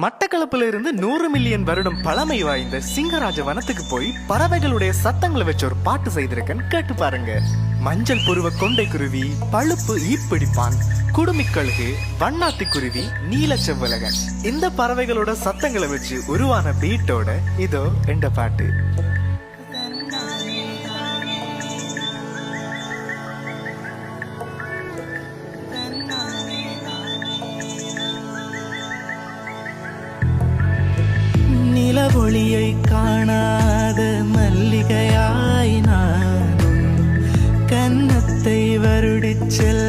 மட்டக்களப்பில இருந்து 100 மில்லியன் வருடம் பழமை வாய்ந்த சிங்கராஜ வனத்துக்கு போய் பறவைகளுடைய சத்தங்களை வச்சு ஒரு பாட்டு செய்திருக்கேன், கேட்டு பாருங்க. மஞ்சள் புருவ கொண்டை குருவி, பழுப்பு ஈப்பிடிப்பான், குடுமிக்கழுகு, வண்ணாத்தி குருவி, நீல செவ்வலகன், இந்த பறவைகளோட சத்தங்களை வச்சு உருவான பீட்டோட இதோ என்ற பாட்டு. நிலவொளியை காணாத மல்லிகையாய் நானும் கன்னத்தை வருடிச் செல்ல